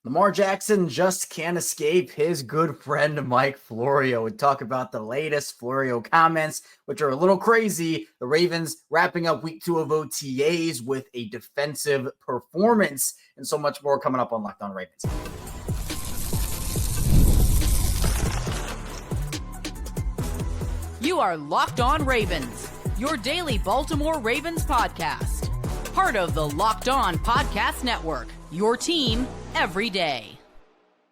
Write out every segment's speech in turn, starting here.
Lamar Jackson just can't escape his good friend Mike Florio. We talk about the latest Florio comments, which are a little crazy. The Ravens wrapping up week 2 of OTAs with a defensive performance, and so much more coming up on Locked On Ravens. You are Locked On Ravens, your daily Baltimore Ravens podcast. Part of the Locked On Podcast Network, your team every day.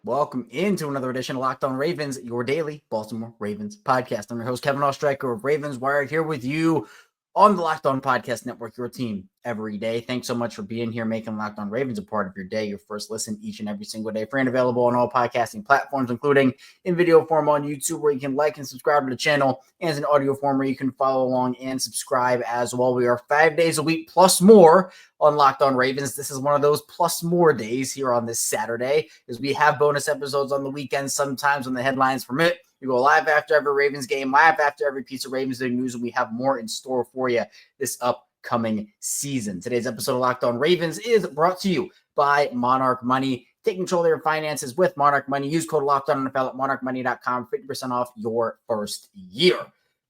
Welcome into another edition of Locked On Ravens, your daily Baltimore Ravens podcast. I'm your host, Kevin Oestreicher of Ravens Wired, here with you on the Locked On Podcast Network, your team every day. Thanks so much for being here, making Locked On Ravens a part of your day, your first listen each and every single day. Free and available on all podcasting platforms, including in video form on YouTube, where you can like and subscribe to the channel, and as an audio form where you can follow along and subscribe as well. We are 5 days a week plus more on Locked On Ravens. This is one of those plus more days here on this Saturday, as we have bonus episodes on the weekends sometimes when the headlines permit. We go live after every Ravens game, live after every piece of Ravens news, and we have more in store for you this upcoming season. Today's episode of Locked On Ravens is brought to you by Monarch Money. Take control of your finances with Monarch Money. Use code LOCKEDONNFL at monarchmoney.com, 50% off your first year.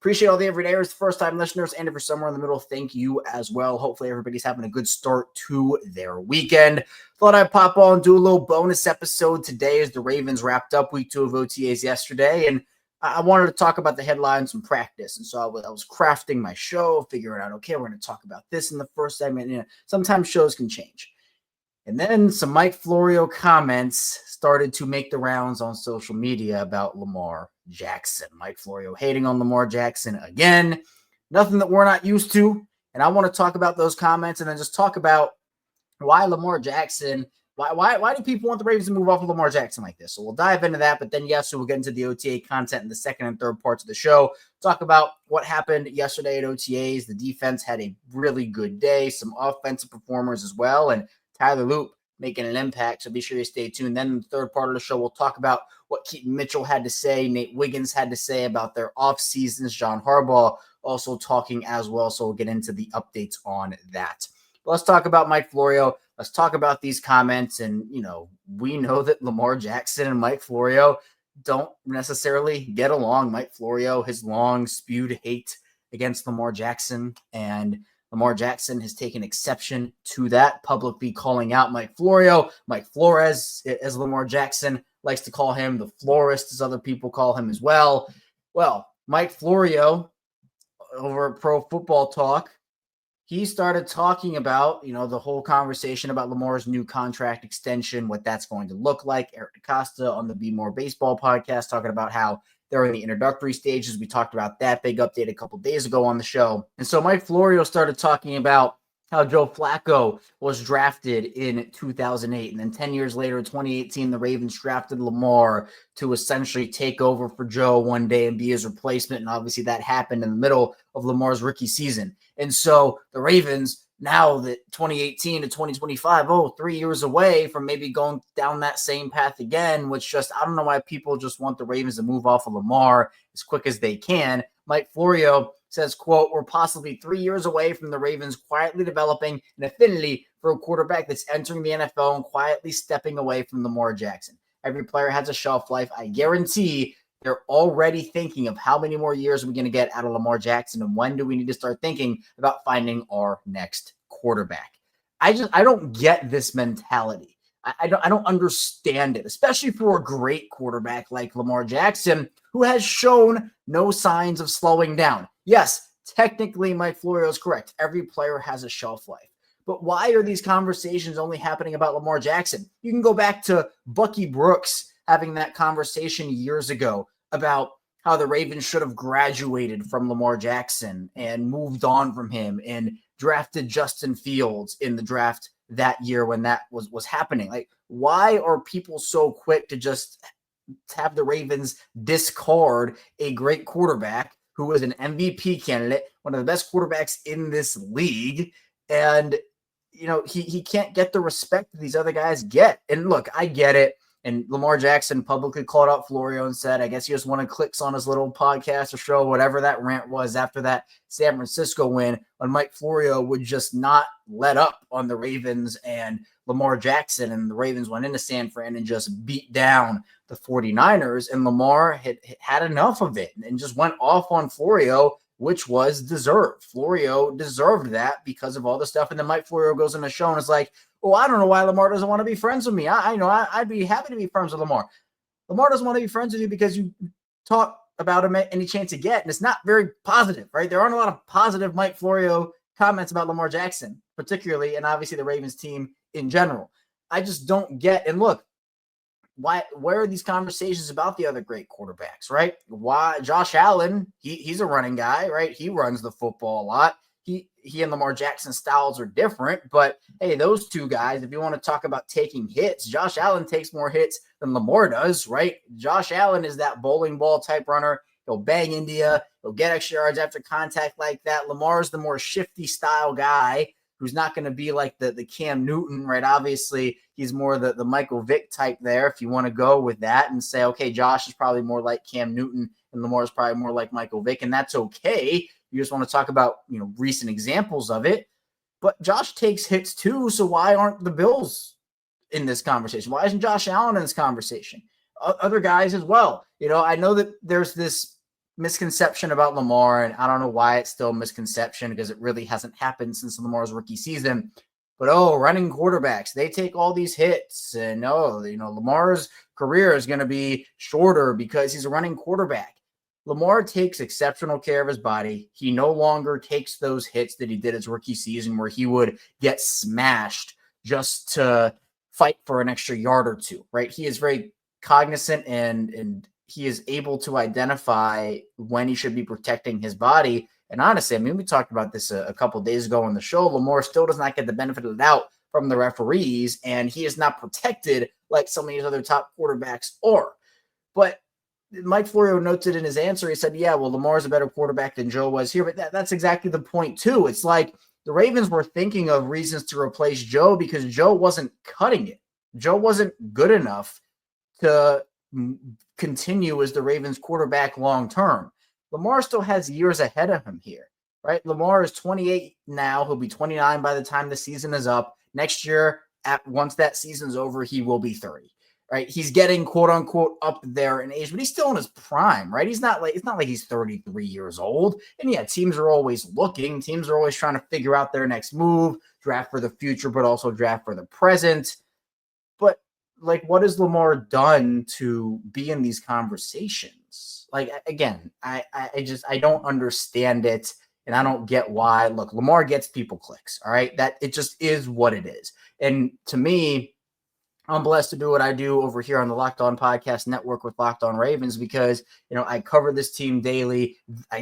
Appreciate all the everydayers, first-time listeners, and if you're somewhere in the middle, thank you as well. Hopefully everybody's having a good start to their weekend. Thought I'd pop on and do a little bonus episode today as the Ravens wrapped up week 2 of OTAs yesterday, and I wanted to talk about the headlines from practice. And so I was crafting my show, figuring out, okay, we're going to talk about this in the first segment. Sometimes shows can change. And then some Mike Florio comments started to make the rounds on social media about Lamar Jackson. Mike Florio hating on Lamar Jackson again. Nothing that we're not used to. And I want to talk about those comments and then just talk about why Lamar Jackson, why do people want the Ravens to move off of Lamar Jackson like this? So we'll dive into that. But then, yes, we'll get into the OTA content in the second and third parts of the show. Talk about what happened yesterday at OTAs. The defense had a really good day. Some offensive performers as well. And Tyler Loop making an impact, so be sure you stay tuned. Then in the third part of the show, we'll talk about what Keaton Mitchell had to say, Nate Wiggins had to say about their off seasons, John Harbaugh also talking as well, so we'll get into the updates on that. But let's talk about Mike Florio. Let's talk about these comments, and, we know that Lamar Jackson and Mike Florio don't necessarily get along. Mike Florio, his long spewed hate against Lamar Jackson, and Lamar Jackson has taken exception to that, publicly calling out Mike Florio. Mike Flores, as Lamar Jackson likes to call him, the florist, as other people call him as well. Well, Mike Florio, over at Pro Football Talk, he started talking about, the whole conversation about Lamar's new contract extension, what that's going to look like. Eric DaCosta on the Be More Baseball podcast talking about how they're in the introductory stages. We talked about that big update a couple days ago on the show. And so Mike Florio started talking about how Joe Flacco was drafted in 2008. And then 10 years later, in 2018, the Ravens drafted Lamar to essentially take over for Joe one day and be his replacement. And obviously that happened in the middle of Lamar's rookie season. And so the Ravens, now that 2018 to 2025, 3 years away from maybe going down that same path again, which just, I don't know why people just want the Ravens to move off of Lamar as quick as they can. Mike Florio says, quote, "We're possibly 3 years away from the Ravens quietly developing an affinity for a quarterback that's entering the NFL and quietly stepping away from Lamar Jackson. Every player has a shelf life. I guarantee they're already thinking of how many more years are we going to get out of Lamar Jackson, and when do we need to start thinking about finding our next quarterback." I don't get this mentality. I don't understand it, especially for a great quarterback like Lamar Jackson, who has shown no signs of slowing down. Yes, technically Mike Florio is correct. Every player has a shelf life. But why are these conversations only happening about Lamar Jackson? You can go back to Bucky Brooks having that conversation years ago about how the Ravens should have graduated from Lamar Jackson and moved on from him and drafted Justin Fields in the draft that year when that was happening. Like, why are people so quick to just have the Ravens discard a great quarterback who is an MVP candidate, one of the best quarterbacks in this league, and he can't get the respect that these other guys get? And look, I get it. And Lamar Jackson publicly called out Florio and said, I guess he just wanted clicks on his little podcast or show, whatever that rant was after that San Francisco win, when Mike Florio would just not let up on the Ravens and Lamar Jackson. And the Ravens went into San Fran and just beat down the 49ers. And Lamar had enough of it and just went off on Florio, which was deserved. Florio deserved that because of all the stuff. And then Mike Florio goes on the show and is like, oh, I don't know why Lamar doesn't want to be friends with me. I know I'd be happy to be friends with Lamar. Lamar doesn't want to be friends with you because you talk about him any chance you get. And it's not very positive, right? There aren't a lot of positive Mike Florio comments about Lamar Jackson, particularly, and obviously the Ravens team in general. I just don't get, and look, where are these conversations about the other great quarterbacks, right? Why Josh Allen, he's a running guy, right? He runs the football a lot. He and Lamar Jackson styles are different, but hey, those two guys, if you want to talk about taking hits, Josh Allen takes more hits than Lamar does, right? Josh Allen is that bowling ball type runner. He'll bang India. He'll get extra yards after contact like that. Lamar's the more shifty style guy who's not going to be like the Cam Newton, right? Obviously, he's more the Michael Vick type there if you want to go with that and say, okay, Josh is probably more like Cam Newton and Lamar is probably more like Michael Vick, and that's okay. You just want to talk about, recent examples of it. But Josh takes hits too, so why aren't the Bills in this conversation? Why isn't Josh Allen in this conversation? Other guys as well. I know that there's this misconception about Lamar, and I don't know why it's still a misconception because it really hasn't happened since Lamar's rookie season. But, running quarterbacks, they take all these hits. And, Lamar's career is going to be shorter because he's a running quarterback. Lamar takes exceptional care of his body. He no longer takes those hits that he did his rookie season where he would get smashed just to fight for an extra yard or two, right? He is very cognizant and he is able to identify when he should be protecting his body. And honestly, we talked about this a couple of days ago on the show. Lamar still does not get the benefit of the doubt from the referees, and he is not protected like some of these other top quarterbacks are. But Mike Florio noted in his answer, he said, yeah, well, Lamar's a better quarterback than Joe was here. But that's exactly the point, too. It's like the Ravens were thinking of reasons to replace Joe because Joe wasn't cutting it. Joe wasn't good enough to continue as the Ravens quarterback long term. Lamar still has years ahead of him here, right? Lamar is 28 now. He'll be 29 by the time the season is up. Next year, once that season's over, he will be 30. Right, he's getting quote unquote up there in age, but he's still in his prime, right? It's not like he's 33 years old. And yeah, teams are always looking. Teams are always trying to figure out their next move, draft for the future, but also draft for the present. But what has Lamar done to be in these conversations? Again, I don't understand it, and I don't get why. Look, Lamar gets people clicks. All right, that it just is what it is, and to me, I'm blessed to do what I do over here on the Locked On Podcast Network with Locked On Ravens because, I cover this team daily,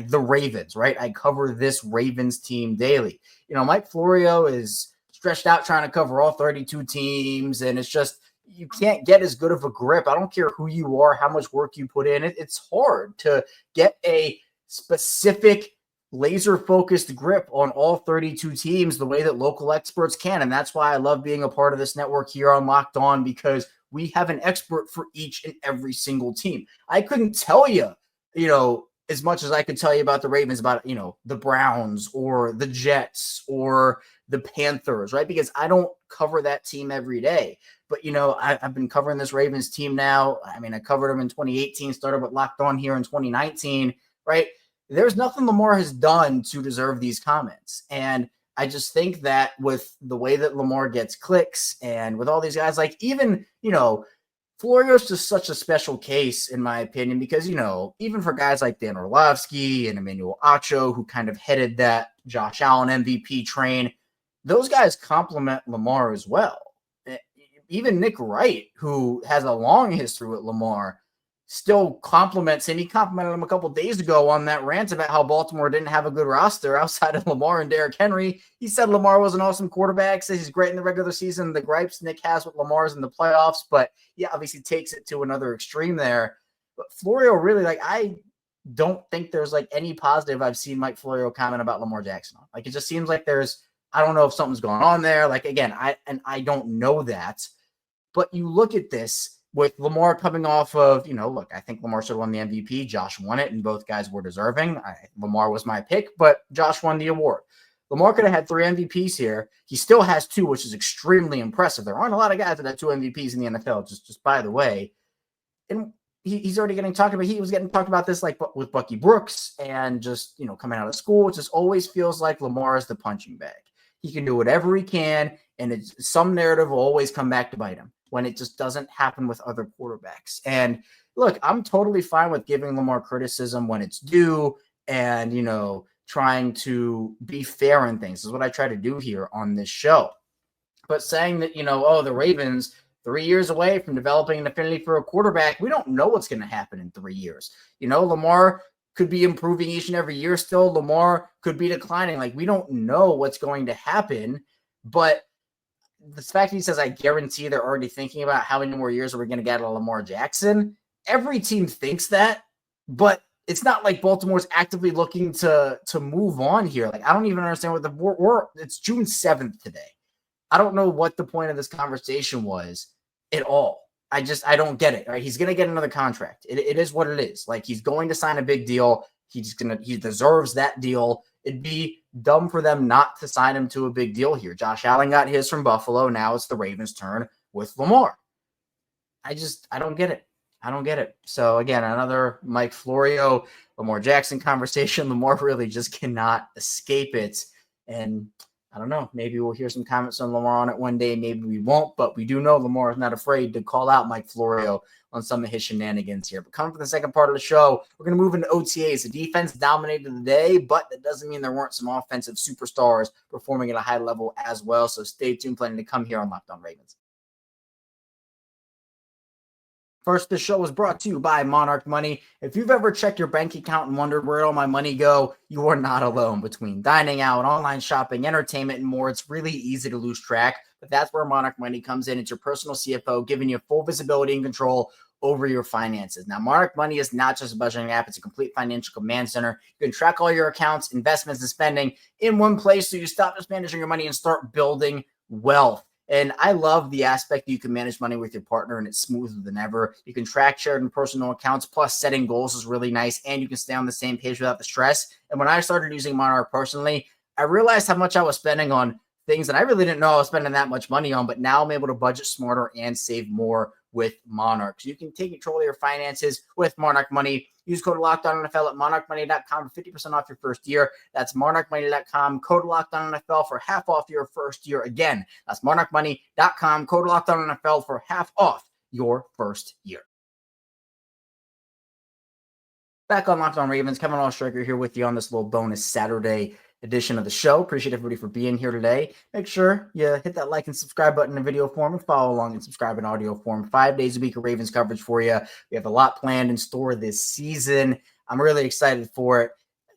the Ravens, right? I cover this Ravens team daily. Mike Florio is stretched out trying to cover all 32 teams, and it's just, you can't get as good of a grip. I don't care who you are, how much work you put in. It's hard to get a specific laser-focused grip on all 32 teams the way that local experts can. And that's why I love being a part of this network here on Locked On, because we have an expert for each and every single team. I couldn't tell you, as much as I could tell you about the Ravens, about, the Browns or the Jets or the Panthers, right? Because I don't cover that team every day. But, I've been covering this Ravens team now. I covered them in 2018, started with Locked On here in 2019, right? There's nothing Lamar has done to deserve these comments. And I just think that with the way that Lamar gets clicks and with all these guys, even, Florio's just such a special case, in my opinion, because, even for guys like Dan Orlovsky and Emmanuel Acho, who kind of headed that Josh Allen MVP train, those guys compliment Lamar as well. Even Nick Wright, who has a long history with Lamar, still compliments him. He complimented him a couple days ago on that rant about how Baltimore didn't have a good roster outside of Lamar and Derrick Henry. He said Lamar was an awesome quarterback, says he's great in the regular season. The gripes Nick has with Lamar's in the playoffs, but yeah, obviously takes it to another extreme there. But Florio really, I don't think there's any positive I've seen Mike Florio comment about Lamar Jackson on. It just seems like I don't know if something's going on there. Again, I don't know that. But you look at this, with Lamar coming off of, look, I think Lamar should have won the MVP. Josh won it, and both guys were deserving. Lamar was my pick, but Josh won the award. Lamar could have had 3 MVPs here. He still has 2, which is extremely impressive. There aren't a lot of guys that have 2 MVPs in the NFL, just by the way. And he's already getting talked about. He was getting talked about this like with Bucky Brooks and just, coming out of school. It just always feels like Lamar is the punching bag. He can do whatever he can, and some narrative will always come back to bite him when it just doesn't happen with other quarterbacks. And look, I'm totally fine with giving Lamar criticism when it's due and, trying to be fair in things. This is what I try to do here on this show. But saying that, the Ravens 3 years away from developing an affinity for a quarterback, we don't know what's going to happen in 3 years. Lamar could be improving each and every year still. Lamar could be declining. Like, we don't know what's going to happen. But the fact that he says, I guarantee they're already thinking about how many more years are we going to get out of Lamar Jackson. Every team thinks that, but it's not like Baltimore's actively looking to move on here. Like, I don't even understand what it's June 7th today. I don't know what the point of this conversation was at all. I don't get it. Right? He's going to get another contract. It is what it is. Like, he's going to sign a big deal. He deserves that deal. It'd be dumb for them not to sign him to a big deal here. Josh Allen got his from Buffalo. Now it's the Ravens' turn with Lamar. I don't get it. I don't get it. So again, another Mike Florio, Lamar Jackson conversation. Lamar really just cannot escape it. And I don't know, maybe we'll hear some comments on Lamar on it one day. Maybe we won't, but we do know Lamar is not afraid to call out Mike Florio on some of his shenanigans here. But coming for the second part of the show, we're going to move into OTAs. The defense dominated the day, but that doesn't mean there weren't some offensive superstars performing at a high level as well. So stay tuned, plenty to come here on Locked On Ravens. First, the show is brought to you by Monarch Money. If you've ever checked your bank account and wondered where all my money go, you are not alone. Between dining out, online shopping, entertainment, and more, it's really easy to lose track. But that's where Monarch Money comes in. It's your personal CFO, giving you full visibility and control over your finances. Now, Monarch Money is not just a budgeting app. It's a complete financial command center. You can track all your accounts, investments, and spending in one place so you stop just managing your money and start building wealth. And I love the aspect that you can manage money with your partner and it's smoother than ever. You can track shared and personal accounts, plus setting goals is really nice, and you can stay on the same page without the stress. And when I started using Monarch personally, I realized how much I was spending on things that I really didn't know I was spending that much money on, but now I'm able to budget smarter and save more with Monarch. So you can take control of your finances with Monarch Money. Use code LOCKEDONNFL at monarchmoney.com for 50% off your first year. That's monarchmoney.com, code LOCKEDONNFL for half off your first year. Again, that's monarchmoney.com, code LOCKEDONNFL for half off your first year. Back on Locked On Ravens, Kevin Oestreicher here with you on this little bonus Saturday edition of the show. Appreciate everybody for being here today. Make sure you hit that like and subscribe button in video form and follow along and subscribe in audio form. 5 days a week of Ravens coverage for you. We have a lot planned in store this season. I'm really excited for it.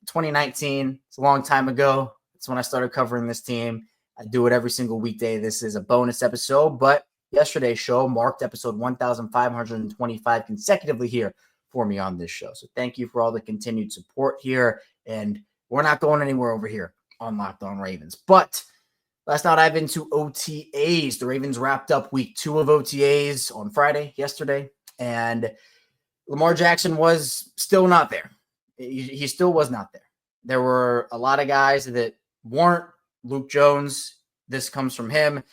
2019, it's a long time ago. It's when I started covering this team. I do it every single weekday. This is a bonus episode, but yesterday's show marked episode 1,525 consecutively here for me on this show. So thank you for all the continued support here, and we're not going anywhere over here on Locked On Ravens. But last night I've been to OTAs. The Ravens wrapped up week 2 of OTAs on Friday, yesterday, and Lamar Jackson was still not there. He still was not there. There were a lot of guys that weren't. Luke Jones, this comes from him.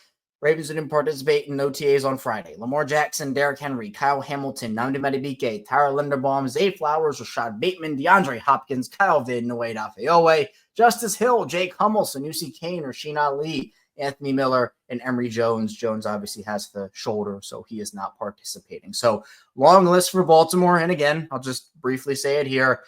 Ravens didn't participate in OTAs on Friday. Lamar Jackson, Derrick Henry, Kyle Hamilton, Nnamdi Madubuike, Tyler Linderbaum, Zay Flowers, Rashod Bateman, DeAndre Hopkins, Kyle Vidd, Noe Dafeowe, Justice Hill, Jake Hummel, Sanusi Kane, Rasheen Ali, Anthony Miller, and Emory Jones. Jones obviously has the shoulder, so he is not participating. So long list for Baltimore. And again, I'll just briefly say it here.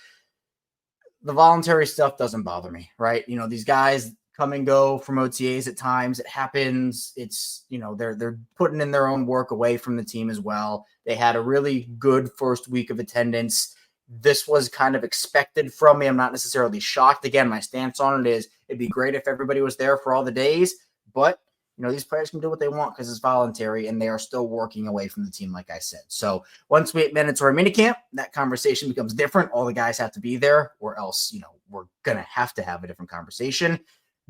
The voluntary stuff doesn't bother me, right? These guys come and go from OTAs at times. It happens. It's, they're putting in their own work away from the team as well. They had a really good first week of attendance. This was kind of expected from me. I'm not necessarily shocked. Again, my stance on it is it'd be great if everybody was there for all the days, but these players can do what they want because it's voluntary and they are still working away from the team, like I said. So once we hit mandatory minicamp, that conversation becomes different. All the guys have to be there or else, we're going to have a different conversation.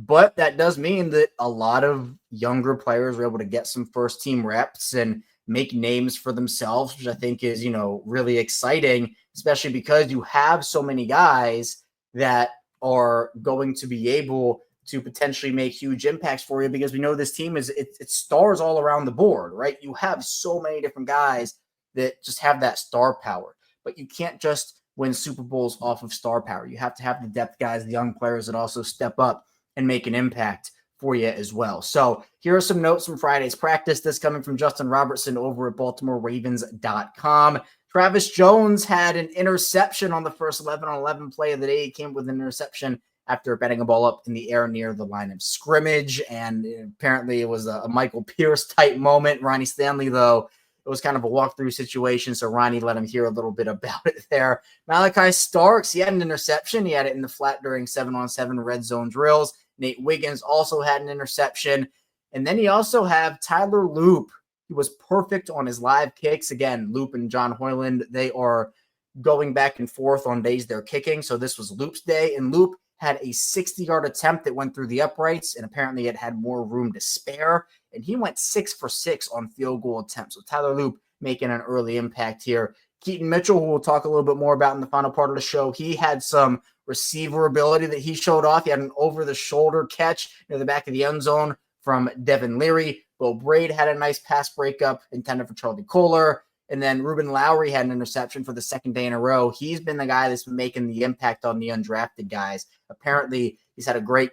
But that does mean that a lot of younger players were able to get some first team reps and make names for themselves, which I think is, really exciting, especially because you have so many guys that are going to be able to potentially make huge impacts for you, because we know this team it's stars all around the board, right? You have so many different guys that just have that star power, but you can't just win Super Bowls off of star power. You have to have the depth guys, the young players that also step up and make an impact for you as well. So here are some notes from Friday's practice. This coming from Justin Robertson over at BaltimoreRavens.com. Travis Jones had an interception on the first 11-on-11 play of the day. He came with an interception after batting a ball up in the air near the line of scrimmage, and apparently it was a Michael Pierce type moment. Ronnie Stanley, though, it was kind of a walkthrough situation, so Ronnie let him hear a little bit about it there. Malaki Starks, he had an interception. He had it in the flat during 7-on-7 red zone drills. Nate Wiggins also had an interception. And then you also have Tyler Loop. He was perfect on his live kicks. Again, Loop and John Hoyland, they are going back and forth on days they're kicking. So this was Loop's day, and Loop had a 60-yard attempt that went through the uprights, and apparently it had more room to spare. And he went 6 for 6 on field goal attempts. So Tyler Loop making an early impact here. Keaton Mitchell, who we'll talk a little bit more about in the final part of the show, he had some receiver ability that he showed off. He had an over-the-shoulder catch near the back of the end zone from Devin Leary. Will Braid had a nice pass breakup intended for Charlie Kohler. And then Ruben Lowry had an interception for the second day in a row. He's been the guy that's been making the impact on the undrafted guys. Apparently, he's had a great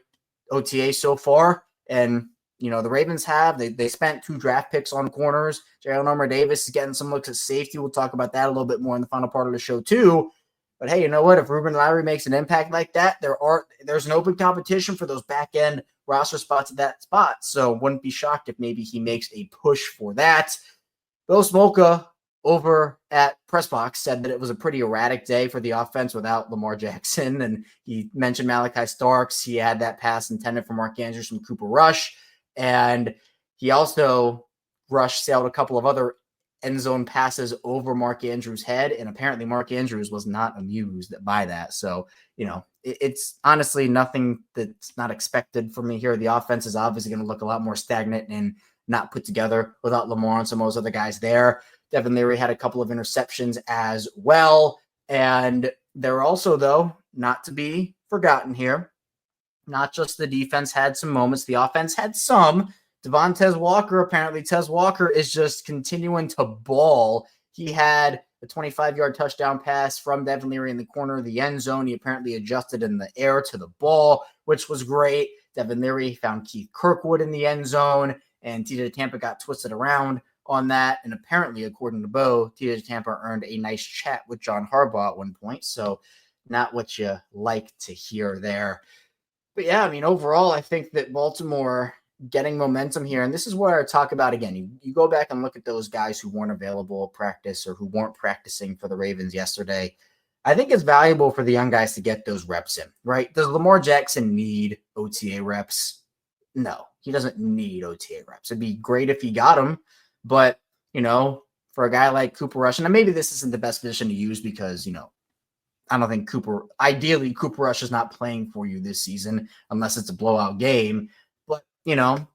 OTA so far. And, the Ravens they spent 2 draft picks on corners. Jalen Armour-Davis is getting some looks at safety. We'll talk about that a little bit more in the final part of the show, too. But, hey, you know what? If Ruben Lowry makes an impact like that, there's an open competition for those back-end roster spots at that spot. So wouldn't be shocked if maybe he makes a push for that. Bill Smolka over at Pressbox said that it was a pretty erratic day for the offense without Lamar Jackson. And he mentioned Malaki Starks. He had that pass intended for Mark Andrews from Cooper Rush. And he also sailed a couple of other end zone passes over Mark Andrews' head. And apparently Mark Andrews was not amused by that. So, it's honestly nothing that's not expected from me here. The offense is obviously going to look a lot more stagnant and not put together without Lamar and some of those other guys there. Devin Leary had a couple of interceptions as well. And they're also, though, not to be forgotten here, not just the defense had some moments. The offense had some. Tez Walker is just continuing to ball. He had a 25-yard touchdown pass from Devin Leary in the corner of the end zone. He apparently adjusted in the air to the ball, which was great. Devin Leary found Keith Kirkwood in the end zone, and TJ Tampa got twisted around on that. And apparently, according to Bo, TJ Tampa earned a nice chat with John Harbaugh at one point. So not what you like to hear there. But yeah, overall, I think that Baltimore getting momentum here, and this is where I talk about again. You go back and look at those guys who weren't available at practice or who weren't practicing for the Ravens yesterday. I think it's valuable for the young guys to get those reps in, right? Does Lamar Jackson need OTA reps? No, he doesn't need OTA reps. It'd be great if he got them, but, for a guy like Cooper Rush, and maybe this isn't the best position to use because, I don't think ideally Cooper Rush is not playing for you this season unless it's a blowout game. But,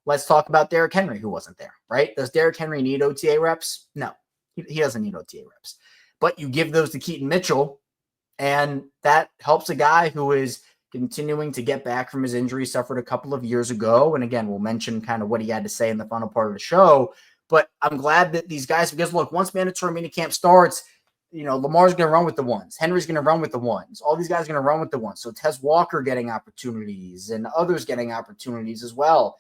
let's talk about Derrick Henry, who wasn't there, right? Does Derrick Henry need OTA reps? No, he doesn't need OTA reps. But you give those to Keaton Mitchell, and that helps a guy who is continuing to get back from his injury suffered a couple of years ago. And again, we'll mention kind of what he had to say in the final part of the show. But I'm glad that these guys, because look, once mandatory minicamp starts, Lamar's going to run with the ones. Henry's going to run with the ones. All these guys are going to run with the ones. So Tez Walker getting opportunities and others getting opportunities as well.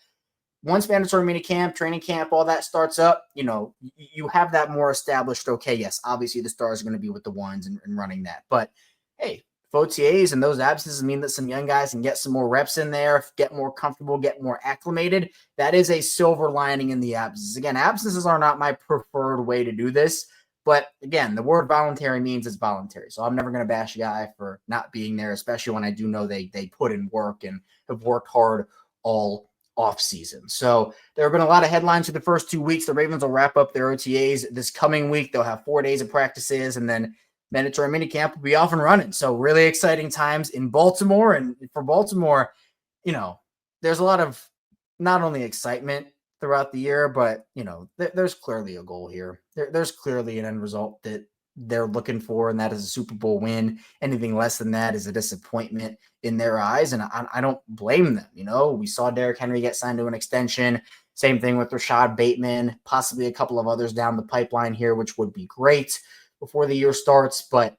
Once mandatory minicamp, training camp, all that starts up, you have that more established, okay, yes, obviously the stars are going to be with the ones and running that. But, hey, if OTAs and those absences mean that some young guys can get some more reps in there, get more comfortable, get more acclimated, that is a silver lining in the absences. Again, absences are not my preferred way to do this. But again, the word voluntary means it's voluntary. So I'm never going to bash a guy for not being there, especially when I do know they put in work and have worked hard all off season. So there have been a lot of headlines for the first 2 weeks. The Ravens will wrap up their OTAs this coming week. They'll have 4 days of practices, and then mandatory minicamp will be off and running. So really exciting times in Baltimore. And for Baltimore, there's a lot of not only excitement, throughout the year, but there's clearly a goal here. There's clearly an end result that they're looking for, and that is a Super Bowl win. Anything less than that is a disappointment in their eyes, and I don't blame them. We saw Derrick Henry get signed to an extension. Same thing with Rashod, Bateman, possibly a couple of others down the pipeline here, which would be great before the year starts. But,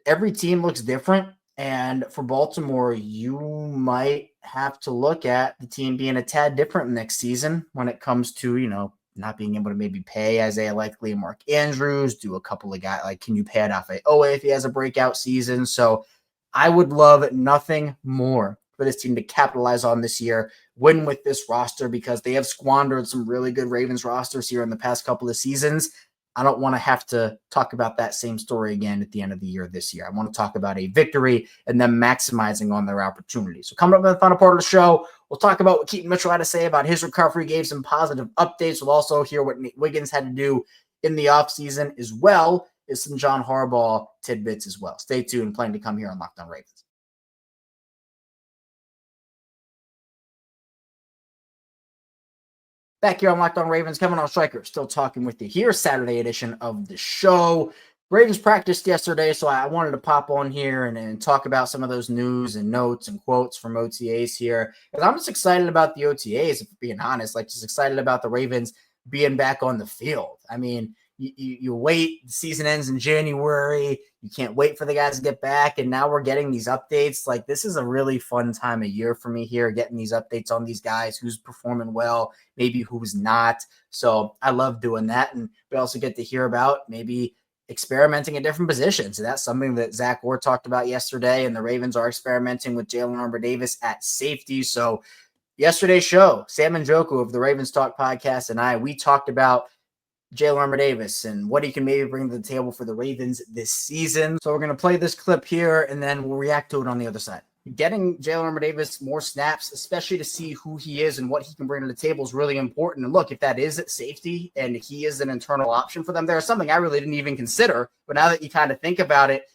every team looks different. And for Baltimore, you might have to look at the team being a tad different next season when it comes to, not being able to maybe pay Isaiah Likely and Mark Andrews, do a couple of guys, like, can you pay Odafe Owe if he has a breakout season? So I would love nothing more for this team to capitalize on this year, win with this roster, because they have squandered some really good Ravens rosters here in the past couple of seasons. I don't want to have to talk about that same story again at the end of the year this year. I want to talk about a victory and them maximizing on their opportunities. So coming up in the final part of the show, we'll talk about what Keaton Mitchell had to say about his recovery, gave some positive updates. We'll also hear what Nate Wiggins had to do in the offseason, as well as some John Harbaugh tidbits as well. Stay tuned. Plenty to come here on Locked On Ravens. Back here on Locked On Ravens, Kevin Oestreicher still talking with you here, Saturday edition of the show. Ravens practiced yesterday, so I wanted to pop on here and talk about some of those news and notes and quotes from OTAs here. Because I'm just excited about the OTAs, if being honest, just excited about the Ravens being back on the field. I mean, you wait, the season ends in January. You can't wait for the guys to get back, and now we're getting these updates. This is a really fun time of year for me here, getting these updates on these guys, who's performing well, maybe who's not. So I love doing that, and we also get to hear about maybe experimenting at different positions. And that's something that Zach Orr talked about yesterday, and the Ravens are experimenting with Jalen Armour-Davis at safety. So yesterday's show, Sam Njoku of the Ravens Talk podcast we talked about Jalen Armour-Davis and what he can maybe bring to the table for the Ravens this season. So we're going to play this clip here, and then we'll react to it on the other side. Getting Jalen Armour-Davis more snaps, especially to see who he is and what he can bring to the table, is really important. And look, if that is at safety and he is an internal option for them, there's something I really didn't even consider. But now that you kind of think about it,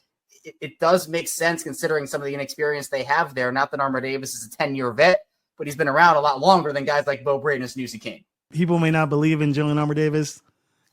it does make sense considering some of the inexperience they have there. Not that Armour-Davis is a 10-year vet, but he's been around a lot longer than guys like Bo Braden and Snoopy King. People may not believe in Jalen Armour-Davis.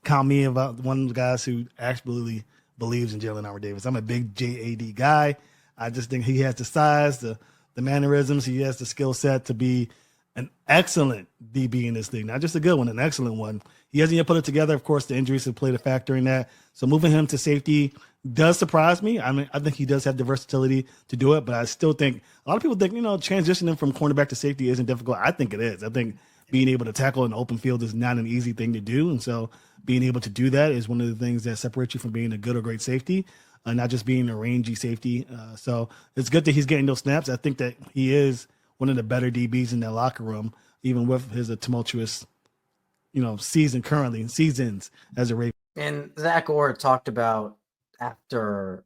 Count me about one of the guys who actually believes in Jalen Armour-Davis. I'm a big JAD guy. I just think he has the size, the mannerisms. He has the skill set to be an excellent DB in this thing. Not just a good one, an excellent one. He hasn't yet put it together. Of course, the injuries have played a factor in that. So moving him to safety does surprise me. I mean, I think he does have the versatility to do it, but I still think a lot of people think, transitioning from cornerback to safety isn't difficult. I think it is. I think being able to tackle in the open field is not an easy thing to do. And so being able to do that is one of the things that separates you from being a good or great safety, not just being a rangy safety. So it's good that he's getting those snaps. I think that he is one of the better DBs in that locker room, even with his tumultuous, seasons as a Raven. And Zach Orr talked about after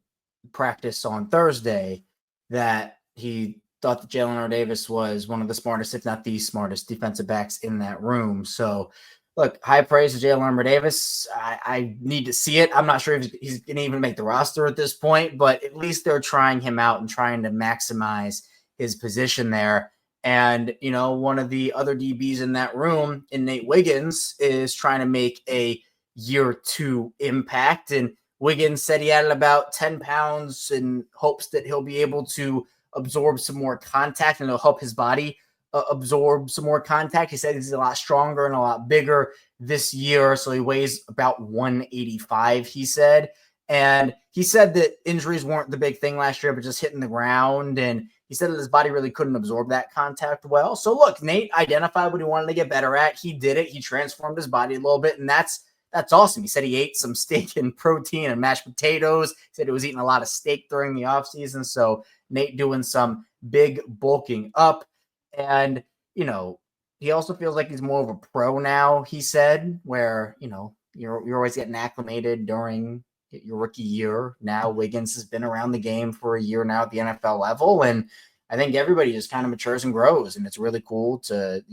practice on Thursday that he thought that Jalen Armour-Davis was one of the smartest, if not the smartest, defensive backs in that room. So, look, high praise to Jalen Armour-Davis. I need to see it. I'm not sure if he's going to even make the roster at this point, but at least they're trying him out and trying to maximize his position there. And, one of the other DBs in that room, in Nate Wiggins, is trying to make a year 2 impact. And Wiggins said he added about 10 pounds in hopes that he'll be able to absorb some more contact and it'll help his body absorb some more contact. He said he's a lot stronger and a lot bigger this year. So he weighs about 185, he said. And he said that injuries weren't the big thing last year, but just hitting the ground. And he said that his body really couldn't absorb that contact well. So look, Nate identified what he wanted to get better at. He did it. He transformed his body a little bit. And that's awesome. He said he ate some steak and protein and mashed potatoes. He said he was eating a lot of steak during the offseason. So Nate doing some big bulking up. And, he also feels like he's more of a pro now, he said, where, you're always getting acclimated during your rookie year. Now Wiggins has been around the game for a year now at the NFL level. And I think everybody just kind of matures and grows. And it's really cool to,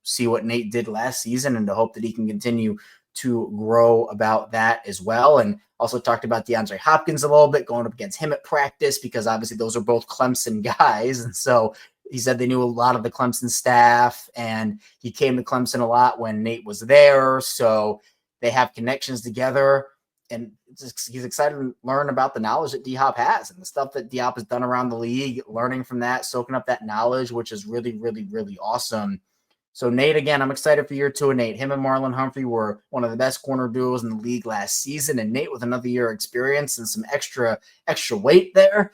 see what Nate did last season and to hope that he can continue to grow about that as well. And also talked about DeAndre Hopkins a little bit, going up against him at practice, because obviously those are both Clemson guys. And so, He said they knew a lot of the Clemson staff, and he came to Clemson a lot when Nate was there. So they have connections together, and he's excited to learn about the knowledge that D-Hop has and the stuff that D-Hop has done around the league, learning from that, soaking up that knowledge, which is really, really, really awesome. So Nate, again, I'm excited for year 2 of Nate. Him and Marlon Humphrey were one of the best corner duos in the league last season, and Nate with another year of experience and some extra weight there.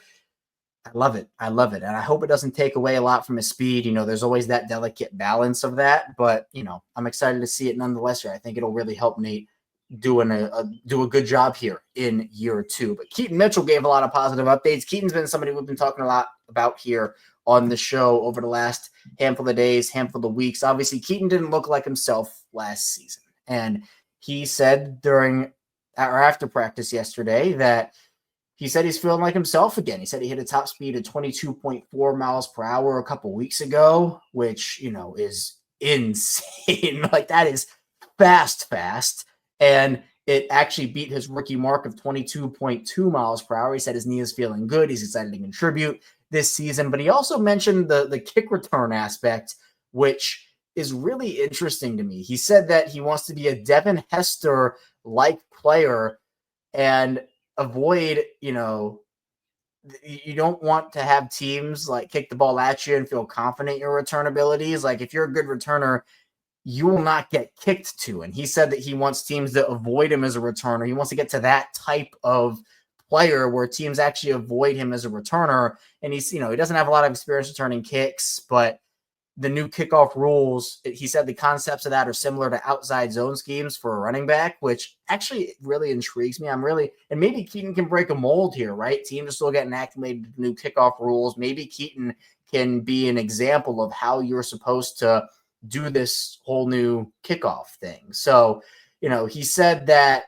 I love it. I love it. And I hope it doesn't take away a lot from his speed. There's always that delicate balance of that, but I'm excited to see it nonetheless here. I think it'll really help Nate do a good job here in year 2. But Keaton Mitchell gave a lot of positive updates. Keaton's been somebody we've been talking a lot about here on the show over the last handful of days, handful of weeks. Obviously, Keaton didn't look like himself last season. And he said during or after practice yesterday that he said he's feeling like himself again. He said he hit a top speed of 22.4 miles per hour a couple weeks ago, which, is insane. Like, that is fast. And it actually beat his rookie mark of 22.2 miles per hour. He said his knee is feeling good. He's excited to contribute this season. But he also mentioned the kick return aspect, which is really interesting to me. He said that he wants to be a Devin Hester-like player and avoid, you don't want to have teams like kick the ball at you and feel confident in your return abilities. Like, if you're a good returner, you will not get kicked to. And he said that he wants teams to avoid him as a returner. He wants to get to that type of player where teams actually avoid him as a returner. And he's, he doesn't have a lot of experience returning kicks, but the new kickoff rules, he said the concepts of that are similar to outside zone schemes for a running back, which actually really intrigues me. And maybe Keaton can break a mold here, right? Teams are still getting acclimated to new kickoff rules. Maybe Keaton can be an example of how you're supposed to do this whole new kickoff thing. So, he said that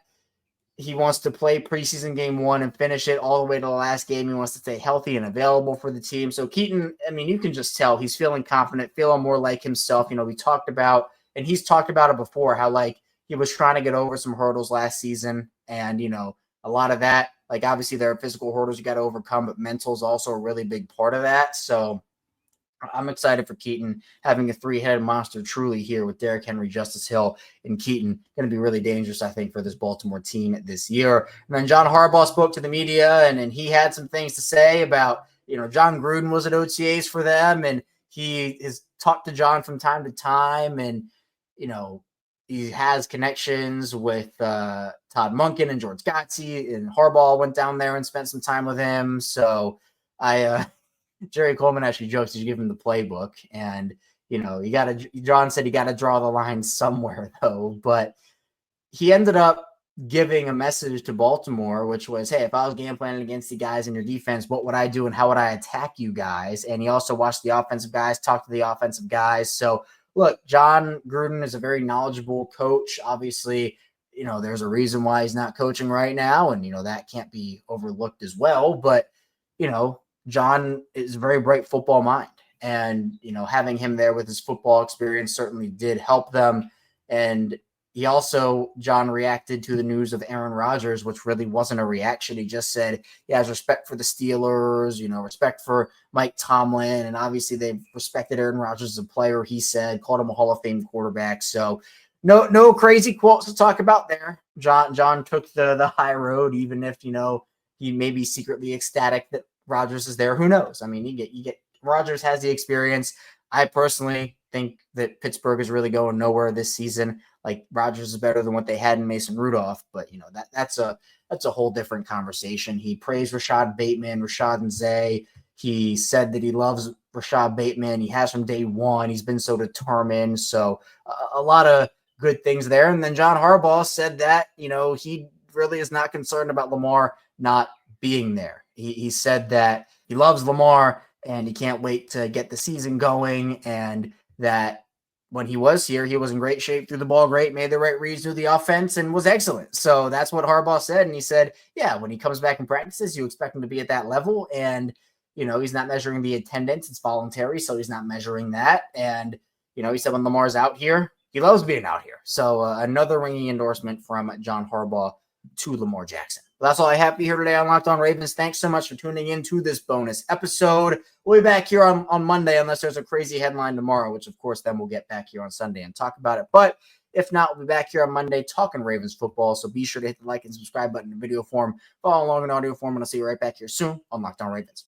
he wants to play preseason game 1 and finish it all the way to the last game. He wants to stay healthy and available for the team. So Keaton, you can just tell he's feeling confident, feeling more like himself. We talked about, and he's talked about it before, how like he was trying to get over some hurdles last season. And, a lot of that, like obviously there are physical hurdles you got to overcome, but mental is also a really big part of that. So I'm excited for Keaton having a 3-headed monster truly here with Derrick Henry, Justice Hill, and Keaton. Going to be really dangerous, I think, for this Baltimore team this year. And then John Harbaugh spoke to the media, and he had some things to say about, John Gruden was at OTAs for them, and he has talked to John from time to time, and, he has connections with Todd Monken and George Gotze, and Harbaugh went down there and spent some time with him. So Jerry Coleman actually jokes you give him the playbook, and John said you got to draw the line somewhere though, but he ended up giving a message to Baltimore, which was, hey, if I was game planning against the guys in your defense, what would I do and how would I attack you guys? And he also watched the offensive guys, talked to the offensive guys. So look, John Gruden is a very knowledgeable coach. Obviously, there's a reason why he's not coaching right now, and that can't be overlooked as well. But John is a very bright football mind, and, having him there with his football experience certainly did help them. And John reacted to the news of Aaron Rodgers, which really wasn't a reaction. He just said he has respect for the Steelers, respect for Mike Tomlin. And obviously they've respected Aaron Rodgers as a player. He said, called him a Hall of Fame quarterback. So no crazy quotes to talk about there. John took the high road, even if, he may be secretly ecstatic that Rodgers is there. Who knows? You get Rodgers has the experience. I personally think that Pittsburgh is really going nowhere this season. Like, Rodgers is better than what they had in Mason Rudolph, but that's a whole different conversation. He praised Rashod Bateman, Rashod and Zay. He said that he loves Rashod Bateman. He has from day one. He's been so determined. So a lot of good things there. And then John Harbaugh said that, he really is not concerned about Lamar not being there. He said that he loves Lamar and he can't wait to get the season going, and that when he was here, he was in great shape, threw the ball great, made the right reads, through the offense, and was excellent. So that's what Harbaugh said. And he said, yeah, when he comes back and practices, you expect him to be at that level. And, he's not measuring the attendance. It's voluntary, so he's not measuring that. And, he said when Lamar's out here, he loves being out here. So another ringing endorsement from John Harbaugh to Lamar Jackson. But that's all I have for you here today on Locked On Ravens. Thanks so much for tuning in to this bonus episode. We'll be back here on Monday unless there's a crazy headline tomorrow, which of course then we'll get back here on Sunday and talk about it. But if not, we'll be back here on Monday talking Ravens football. So be sure to hit the like and subscribe button in video form, follow along in audio form, and I'll see you right back here soon on Locked On Ravens.